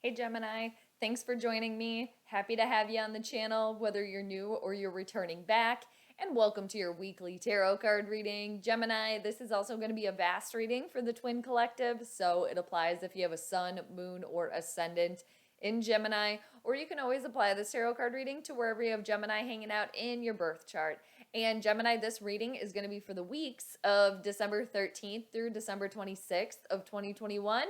Hey Gemini, thanks for joining me. Happy to have you on the channel, whether you're new or you're returning back. And welcome to your weekly tarot card reading. Gemini, this is also going to be a vast reading for the Twin Collective, so it applies if you have a sun, moon, or ascendant in Gemini, or you can always apply this tarot card reading to wherever you have Gemini hanging out in your birth chart. And Gemini, this reading is going to be for the weeks of December 13th through December 26th of 2021.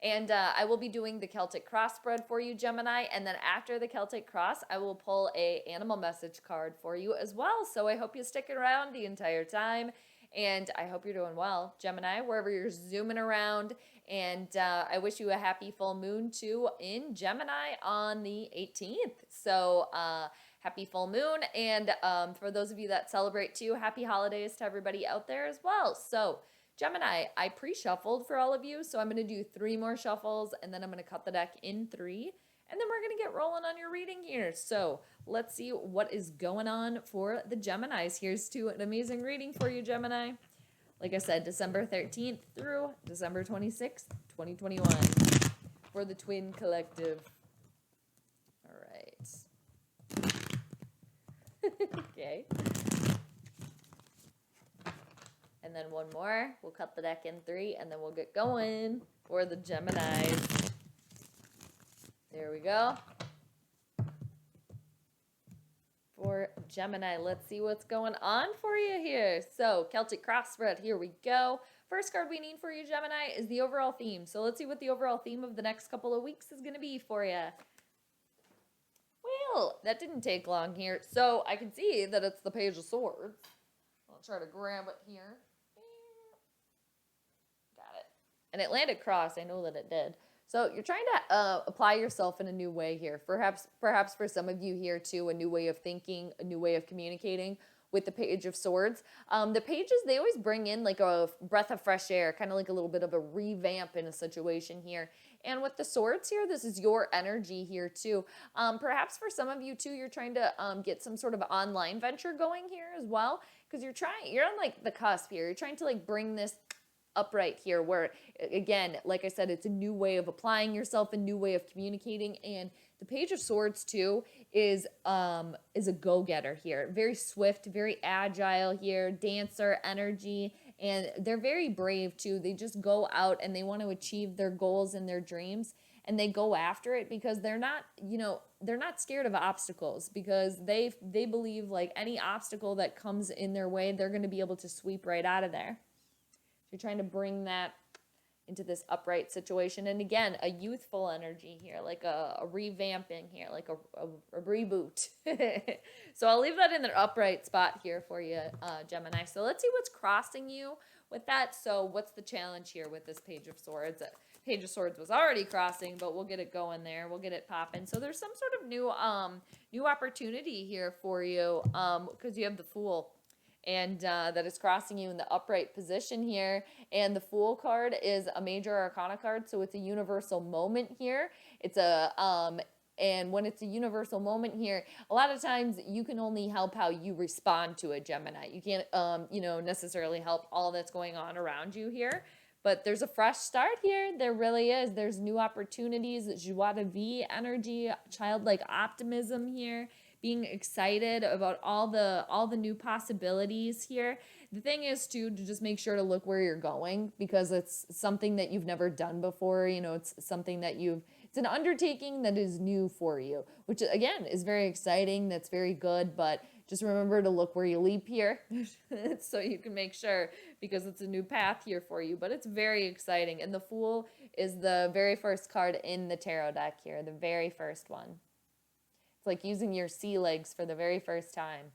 And I will be doing the Celtic cross spread for you, Gemini. And then after the Celtic cross, I will pull a animal message card for you as well. So I hope you stick around the entire time. And I hope you're doing well, Gemini, wherever you're zooming around. And I wish you a happy full moon too in Gemini on the 18th. So happy full moon. And for those of you that celebrate too, happy holidays to everybody out there as well. So Gemini, I pre-shuffled for all of you, so I'm going to do 3 more shuffles, and then I'm going to cut the deck in 3, and then we're going to get rolling on your reading here. So let's see what is going on for the Geminis. Here's to an amazing reading for you, Gemini. Like I said, December 13th through December 26th, 2021 for the Twin Collective. All right. Okay. And then one more. We'll cut the deck in 3, and then we'll get going for the Geminis. There we go. For Gemini, let's see what's going on for you here. So, Celtic cross spread, here we go. First card we need for you, Gemini, is the overall theme. So let's see what the overall theme of the next couple of weeks is going to be for you. Well, that didn't take long here. So, I can see that it's the Page of Swords. I'll try to grab it here. And it landed cross. I know that it did. So you're trying to apply yourself in a new way here. Perhaps for some of you here too, a new way of thinking, a new way of communicating with the Page of Swords. The pages, they always bring in like a breath of fresh air, kind of like a little bit of a revamp in a situation here. And with the swords here, this is your energy here too. Perhaps for some of you too, you're trying to get some sort of online venture going here as well, because you're on like the cusp here. You're trying to like bring this upright here, where again, like I said, it's a new way of applying yourself, a new way of communicating. And the Page of Swords too is a go-getter here, very swift, very agile here, dancer energy, and they're very brave too. They just go out and they want to achieve their goals and their dreams, and they go after it because they're not scared of obstacles, because they believe like any obstacle that comes in their way, they're going to be able to sweep right out of there. You're trying to bring that into this upright situation. And again, a youthful energy here, like a revamping here, like a reboot. So I'll leave that in the upright spot here for you, Gemini. So let's see what's crossing you with that. So what's the challenge here with this Page of Swords? Page of Swords was already crossing, but we'll get it going there. We'll get it popping. So there's some sort of new opportunity here for you, because you have the Fool. And that is crossing you in the upright position here. And the Fool card is a major arcana card, so it's a universal moment here. It's and when it's a universal moment here, a lot of times you can only help how you respond to a Gemini. You can't, necessarily help all that's going on around you here. But there's a fresh start here. There really is. There's new opportunities, joie de vie energy, childlike optimism here, being excited about all the new possibilities here. The thing is to just make sure to look where you're going, because it's something that you've never done before. It's something that it's an undertaking that is new for you, which again is very exciting. That's very good, but just remember to look where you leap here so you can make sure, because it's a new path here for you, but it's very exciting. And the Fool is the very first card in the tarot deck here, the very first one. It's like using your sea legs for the very first time.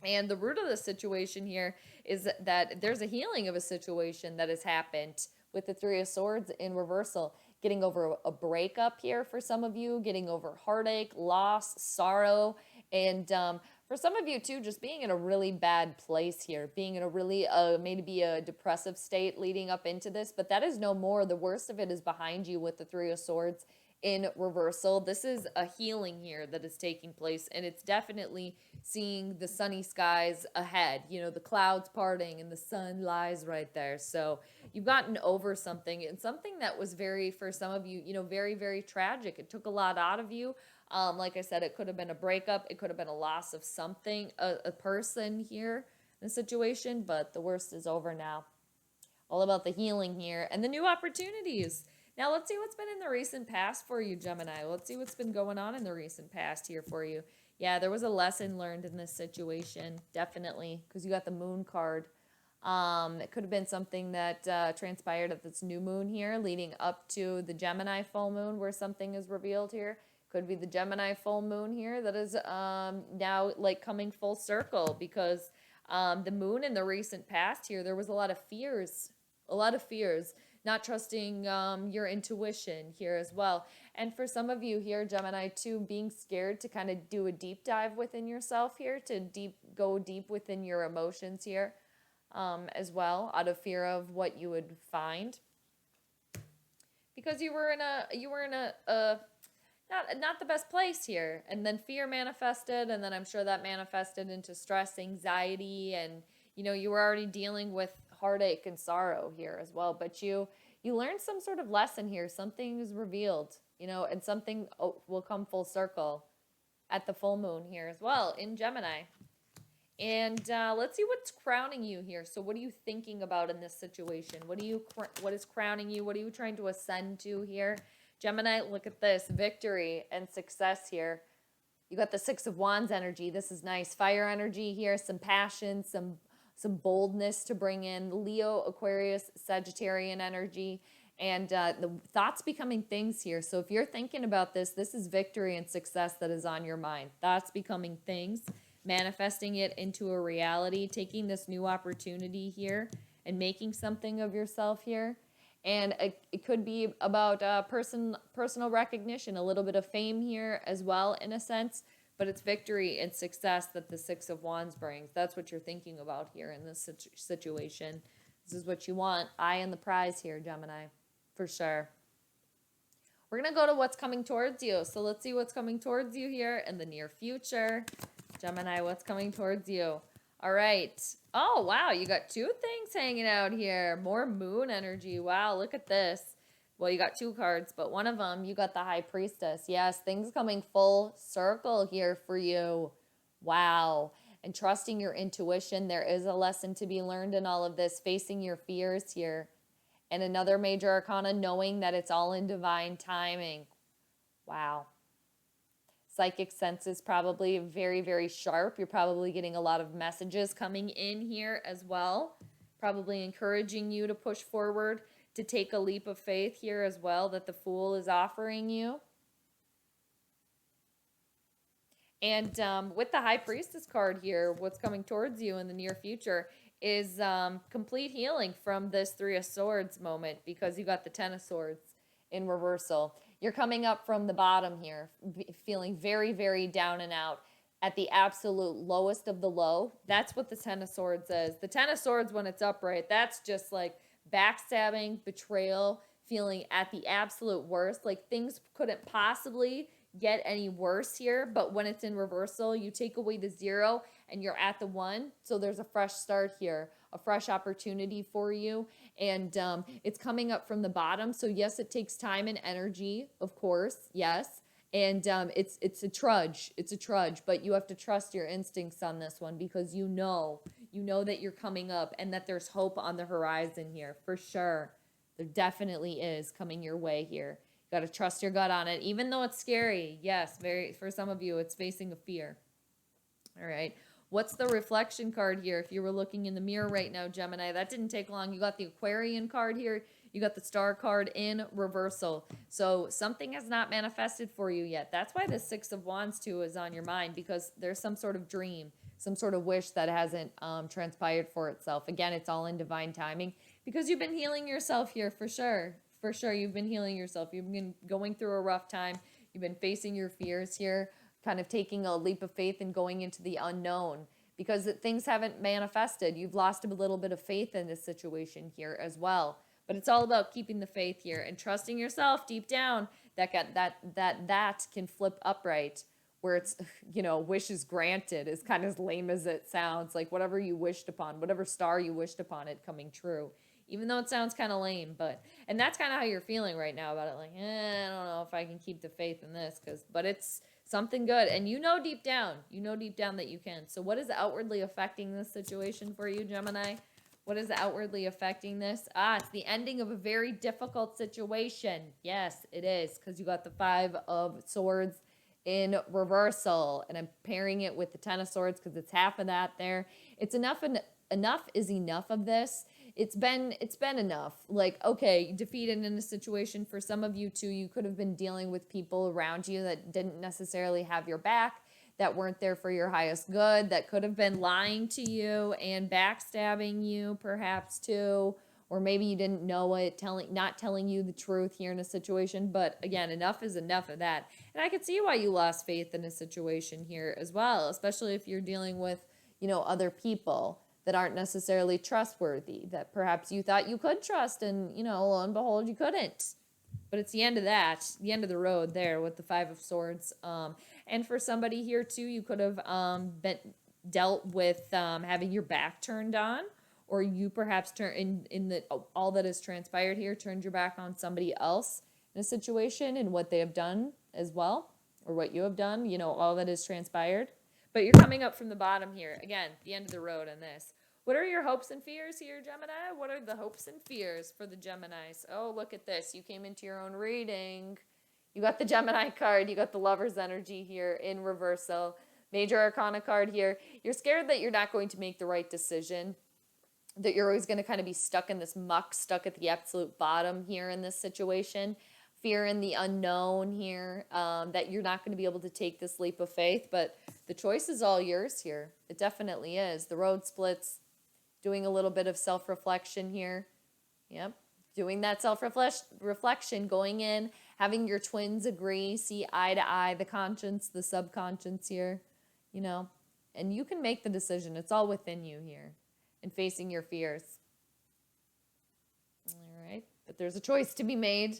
And the root of the situation here is that there's a healing of a situation that has happened with the Three of Swords in reversal. Getting over a breakup here for some of you, getting over heartache, loss, sorrow, and for some of you too, just being in a really bad place here, being in a really maybe a depressive state leading up into this, but that is no more. The worst of it is behind you with the Three of Swords in reversal. This is a healing here that is taking place, and it's definitely seeing the sunny skies ahead, you know, the clouds parting and the sun lies right there. So you've gotten over something, and something that was very, for some of you, you know, very, very tragic. It took a lot out of you. Like I said, it could have been a breakup, it could have been a loss of something, a person here in a situation, but the worst is over now. All about the healing here and the new opportunities. Now let's see what's been in the recent past for you, Gemini. Let's see what's been going on in the recent past here for you. Yeah, there was a lesson learned in this situation, definitely, because you got the moon card. It could have been something that transpired at this new moon here, leading up to the Gemini full moon, where something is revealed here. Could be the Gemini full moon here that is now like coming full circle, because the moon in the recent past here, there was a lot of fears, not trusting your intuition here as well. And for some of you here, Gemini, too, being scared to kind of do a deep dive within yourself here, to go deep within your emotions here as well, out of fear of what you would find. Because you were in a not the best place here, and then fear manifested, and then I'm sure that manifested into stress, anxiety, and you know, you were already dealing with heartache and sorrow here as well. But you learned some sort of lesson here. Something is revealed, you know, and something will come full circle at the full moon here as well in Gemini. And let's see what's crowning you here. So what are you thinking about in this situation? What is crowning you? What are you trying to ascend to here? Gemini, look at this. Victory and success here. You got the Six of Wands energy. This is nice. Fire energy here. Some passion, some boldness to bring in. Leo, Aquarius, Sagittarian energy. And the thoughts becoming things here. So if you're thinking about this, this is victory and success that is on your mind. Thoughts becoming things. Manifesting it into a reality. Taking this new opportunity here and making something of yourself here. And it could be about personal recognition, a little bit of fame here as well, in a sense. But it's victory and success that the Six of Wands brings. That's what you're thinking about here in this situation. This is what you want. Eye on the prize here, Gemini, for sure. We're going to go to what's coming towards you. So let's see what's coming towards you here in the near future. Gemini, what's coming towards you? All right. Oh, wow. You got two things hanging out here. More moon energy. Wow, look at this. Well, you got two cards, but one of them, you got the High Priestess. Yes, things coming full circle here for you. Wow. And trusting your intuition. There is a lesson to be learned in all of this. Facing your fears here. And another major arcana, knowing that it's all in divine timing. Wow. Psychic sense is probably very, very sharp. You're probably getting a lot of messages coming in here as well. Probably encouraging you to push forward, to take a leap of faith here as well, that the Fool is offering you. And with the High Priestess card here, what's coming towards you in the near future is complete healing from this Three of Swords moment, because you got the Ten of Swords in reversal. You're coming up from the bottom here, feeling very, very down and out at the absolute lowest of the low. That's what the Ten of Swords is. The Ten of Swords, when it's upright, that's just like backstabbing, betrayal, feeling at the absolute worst. Like things couldn't possibly get any worse here, but when it's in reversal, you take away the 0 and you're at the 1. So there's a fresh start here, a fresh opportunity for you. And it's coming up from the bottom. So yes, it takes time and energy, of course. Yes. And it's a trudge. It's a trudge, but you have to trust your instincts on this one, because you know that you're coming up and that there's hope on the horizon here for sure. There definitely is coming your way here. You got to trust your gut on it, even though it's scary. Yes, for some of you, it's facing a fear. All right. What's the reflection card here? If you were looking in the mirror right now, Gemini, that didn't take long. You got the Aquarian card here. You got the Star card in reversal. So something has not manifested for you yet. That's why the Six of Wands too is on your mind, because there's some sort of dream, some sort of wish that hasn't transpired for itself. Again, it's all in divine timing, because you've been healing yourself here for sure. For sure, you've been healing yourself. You've been going through a rough time. You've been facing your fears here, kind of taking a leap of faith and going into the unknown, because things haven't manifested. You've lost a little bit of faith in this situation here as well. But it's all about keeping the faith here and trusting yourself deep down that can flip upright, where it's, you know, wishes granted is kind of as lame as it sounds. Like whatever you wished upon, whatever star you wished upon, it coming true. Even though it sounds kind of lame, and that's kind of how you're feeling right now about it. Like, I don't know if I can keep the faith in this, but it's something good. And you know deep down that you can. So what is outwardly affecting this situation for you, Gemini? What is outwardly affecting this? It's the ending of a very difficult situation. Yes, it is, because you got the 5 of Swords in reversal, and I'm pairing it with the 10 of Swords because it's half of that there. It's enough, and enough is enough of this. It's been enough. Like, okay, defeated in a situation. For some of you too, you could have been dealing with people around you that didn't necessarily have your back, that weren't there for your highest good, that could have been lying to you and backstabbing you perhaps too, or maybe you didn't know it, not telling you the truth here in a situation. But again, enough is enough of that. And I could see why you lost faith in a situation here as well, especially if you're dealing with, you know, other people that aren't necessarily trustworthy, that perhaps you thought you could trust, and, you know, lo and behold, you couldn't. But it's the end of that, the end of the road there with the 5 of Swords. And for somebody here too, you could have dealt with having your back turned on, or you perhaps all that has transpired here, turned your back on somebody else in a situation and what they have done as well, or what you have done, you know, all that has transpired. But you're coming up from the bottom here. Again, the end of the road on this. What are your hopes and fears here, Gemini? What are the hopes and fears for the Geminis? Oh, look at this. You came into your own reading. You got the Gemini card. You got the Lover's energy here in reversal. Major Arcana card here. You're scared that you're not going to make the right decision, that you're always going to kind of be stuck in this muck, stuck at the absolute bottom here in this situation. Fear in the unknown here, that you're not going to be able to take this leap of faith. But the choice is all yours here. It definitely is. The road splits. Doing a little bit of self-reflection here. Yep. Doing that self-reflection, going in, having your twins agree, see eye to eye, the conscience, the subconscious here, you know. And you can make the decision. It's all within you here. And facing your fears. All right. But there's a choice to be made.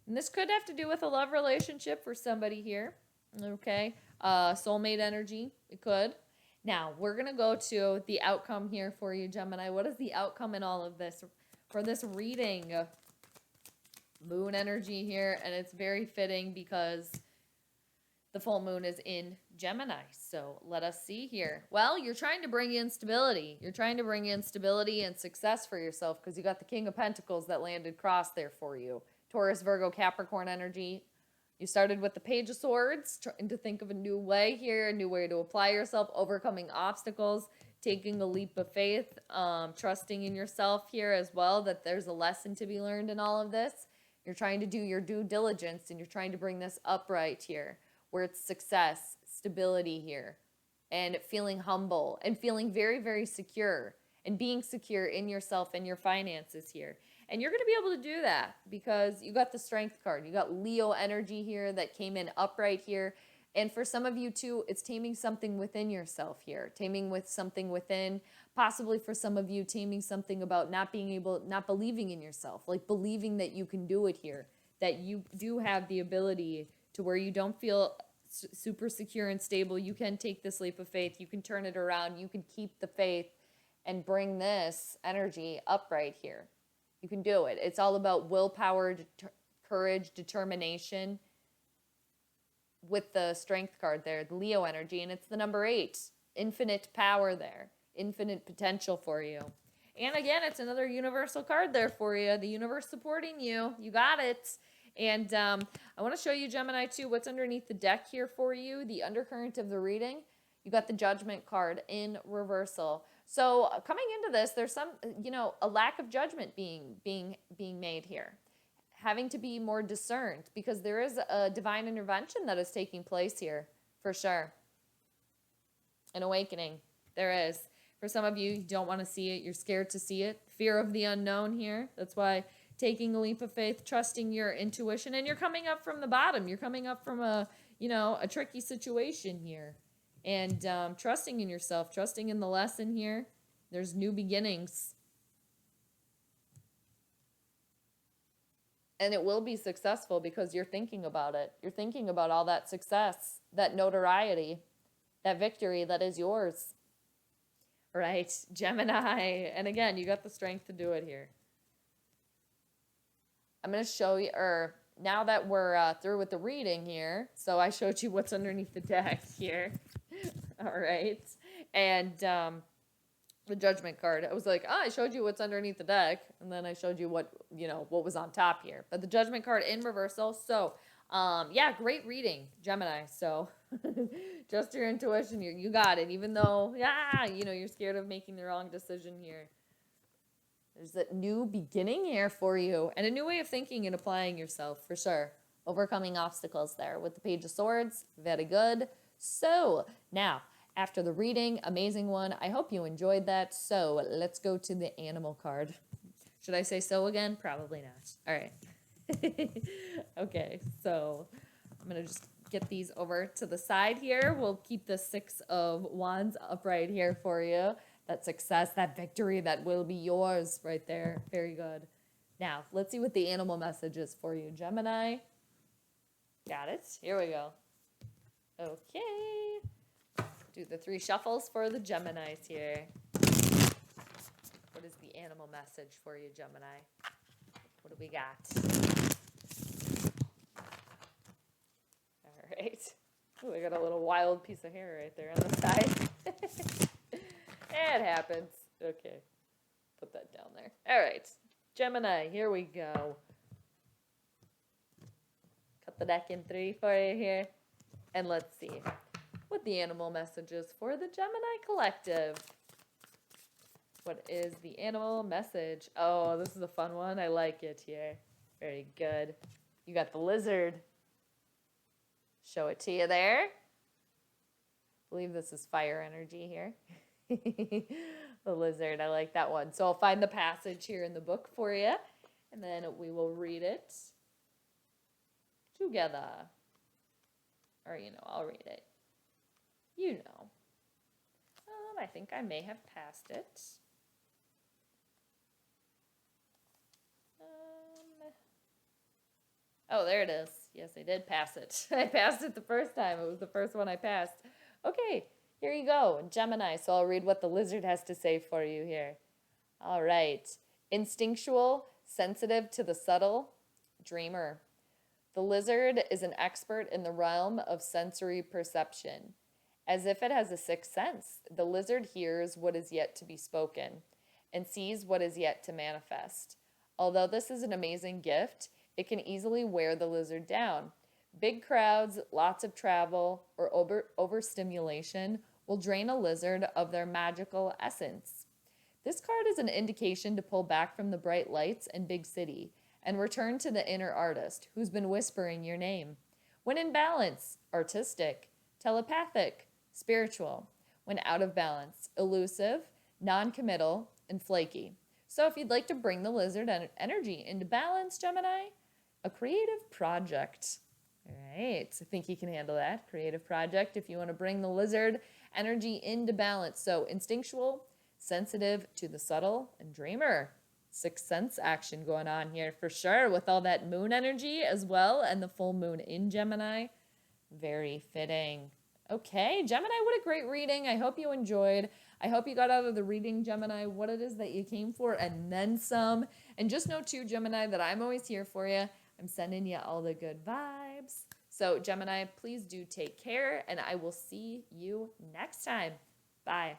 And this could have to do with a love relationship for somebody here. Okay. Soulmate energy. It could. Now, we're going to go to the outcome here for you, Gemini. What is the outcome in all of this? For this reading, moon energy here. And it's very fitting because the full moon is in Gemini. So let us see here. Well, you're trying to bring in stability. You're trying to bring in stability and success for yourself because you got the King of Pentacles that landed cross there for you. Taurus, Virgo, Capricorn energy. You started with the Page of Swords, trying to think of a new way here, a new way to apply yourself, overcoming obstacles, taking a leap of faith, trusting in yourself here as well, that there's a lesson to be learned in all of this. You're trying to do your due diligence, and you're trying to bring this upright here, where it's success, stability here, and feeling humble, and feeling very, very secure, and being secure in yourself and your finances here. And you're going to be able to do that because you got the Strength card. You got Leo energy here that came in upright here. And for some of you too, it's taming something within yourself here. Taming with something within. Possibly for some of you, taming something about not believing in yourself. Like believing that you can do it here. That you do have the ability to where you don't feel super secure and stable. You can take this leap of faith. You can turn it around. You can keep the faith and bring this energy upright here. You can do it. It's all about willpower, courage, determination with the Strength card there, the Leo energy, and it's the number 8. Infinite power there, infinite potential for you. And again, it's another universal card there for you. The universe supporting you. You got it. And I want to show you, Gemini, too, what's underneath the deck here for you, the undercurrent of the reading. You got the Judgment card in reversal. So coming into this, there's some, a lack of judgment being made here. Having to be more discerned because there is a divine intervention that is taking place here, for sure. An awakening. There is. For some of you, you don't want to see it. You're scared to see it. Fear of the unknown here. That's why taking a leap of faith, trusting your intuition, and you're coming up from the bottom. You're coming up from a tricky situation here. And trusting in yourself, trusting in the lesson here. There's new beginnings. And it will be successful because you're thinking about it. You're thinking about all that success, that notoriety, that victory that is yours. Right, Gemini. And again, you got the strength to do it here. I'm going to show you, or now that we're through with the reading here, so I showed you what's underneath the deck here. All right. And the Judgment card. I was like, I showed you what's underneath the deck, and then I showed you what was on top here. But the Judgment card in reversal. So, yeah, great reading, Gemini. So, just your intuition, you got it. Even though, you're scared of making the wrong decision here. There's a new beginning here for you, and a new way of thinking and applying yourself, for sure. Overcoming obstacles there with the Page of Swords. Very good. So, now, after the reading, amazing one. I hope you enjoyed that. So, let's go to the animal card. Should I say so again? Probably not. All right. Okay, so I'm going to just get these over to the side here. We'll keep the Six of Wands upright here for you. That success, that victory, that will be yours right there. Very good. Now, let's see what the animal message is for you, Gemini. Got it. Here we go. Okay. Do the 3 shuffles for the Geminis here. What is the animal message for you, Gemini? What do we got? All right. Oh, I got a little wild piece of hair right there on the side. It happens. Okay. Put that down there. All right. Gemini, here we go. Cut the deck in 3 for you here. And let's see what the animal message is for the Gemini collective. What is the animal message? Oh, this is a fun one. I like it here. Very good. You got the lizard. Show it to you there. I believe this is fire energy here. The lizard, I like that one. So I'll find the passage here in the book for you, and then we will read it together. Or, I'll read it. I think I may have passed it. Oh, there it is. Yes, I did pass it. I passed it the first time. It was the first one I passed. Okay. Here you go, Gemini. So I'll read what the lizard has to say for you here. All right. Instinctual, sensitive to the subtle, dreamer. The lizard is an expert in the realm of sensory perception. As if it has a sixth sense, the lizard hears what is yet to be spoken and sees what is yet to manifest. Although this is an amazing gift, it can easily wear the lizard down. Big crowds, lots of travel, or overstimulation will drain a lizard of their magical essence. This card is an indication to pull back from the bright lights and big city and return to the inner artist who's been whispering your name. When in balance, artistic, telepathic, spiritual. When out of balance, elusive, non-committal, and flaky. So if you'd like to bring the lizard energy into balance, Gemini, a creative project. All right, I think you can handle that. Creative project if you want to bring the lizard energy into balance. So instinctual, sensitive to the subtle, and dreamer. Sixth sense action going on here for sure with all that moon energy as well and the full moon in Gemini. Very fitting. Okay, Gemini, what a great reading. I hope you enjoyed. I hope you got out of the reading, Gemini, what it is that you came for and then some. And just know too, Gemini, that I'm always here for you. I'm sending you all the good vibes. So, Gemini, please do take care, and I will see you next time. Bye.